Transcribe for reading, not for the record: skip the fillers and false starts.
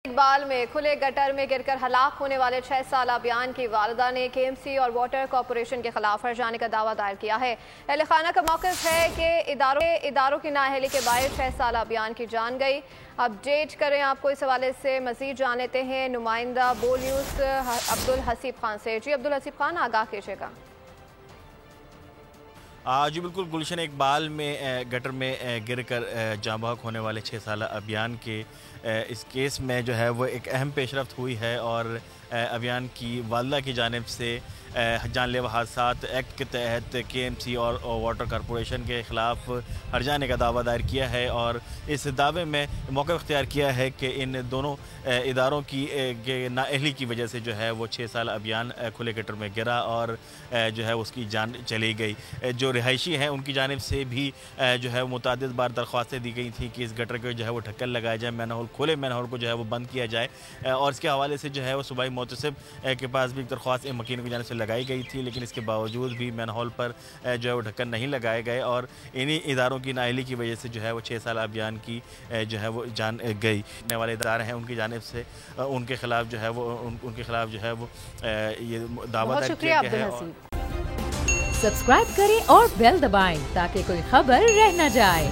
اقبال میں کھلے گٹر میں گر کر ہلاک ہونے والے 6 سالہ ابیان کی والدہ نے کے ایم سی اور واٹر کارپوریشن کے خلاف ہرجانے کا دعویٰ دائر کیا ہے۔ اہل خانہ کا موقف ہے کہ اداروں کی نااہلی کے باعث 6 سالہ ابیان کی جان گئی۔ اپڈیٹ کریں آپ کو اس حوالے سے مزید جان لیتے ہیں نمائندہ بول نیوز عبدالحسیب خان سے۔ جی عبدالحسیب خان آگاہ کیجیے گا۔ جی بالکل، گلشن اقبال میں گٹر میں گر کر جاں بحق ہونے والے 6 سالہ ابیان کے اس کیس میں جو ہے وہ ایک اہم پیش رفت ہوئی ہے اور ابیان کی والدہ کی جانب سے جان لیوا حادثات ایکٹ کے تحت کے ایم سی اور واٹر کارپوریشن کے خلاف ہرجانے کا دعویٰ دائر کیا ہے اور اس دعوے میں موقع اختیار کیا ہے کہ ان دونوں اداروں کی نااہلی کی وجہ سے جو ہے وہ 6 سال ابیان کھلے گٹر میں گرا اور جو ہے اس کی جان چلی گئی۔ جو رہائشی ہیں ان کی جانب سے بھی جو ہے متعدد بار درخواستیں دی گئی تھیں کہ اس گٹر کے جو ہے وہ ڈھکن لگایا جائے، مین ہول کھلے مین ہول کو جو ہے وہ بند کیا جائے، اور اس کے حوالے سے جو ہے وہ صوبائی محتسب کے پاس بھی ایک درخواست مکینوں کی جانب سے لگائی گئی تھی، لیکن اس کے باوجود بھی مین ہول پر جو ہے وہ ڈھکن نہیں لگائے گئے اور انہی اداروں کی نااہلی کی وجہ سے جو ہے وہ 6 سالہ ابیان کی جو ہے وہ جان گئی۔ کرنے والے ادارے ہیں ان کی جانب سے ان کے خلاف جو ہے وہ یہ دعویٰ دائر کیا گیا ہے۔ سبسکرائب کریں اور بیل دبائیں تاکہ کوئی خبر رہ نہ جائے۔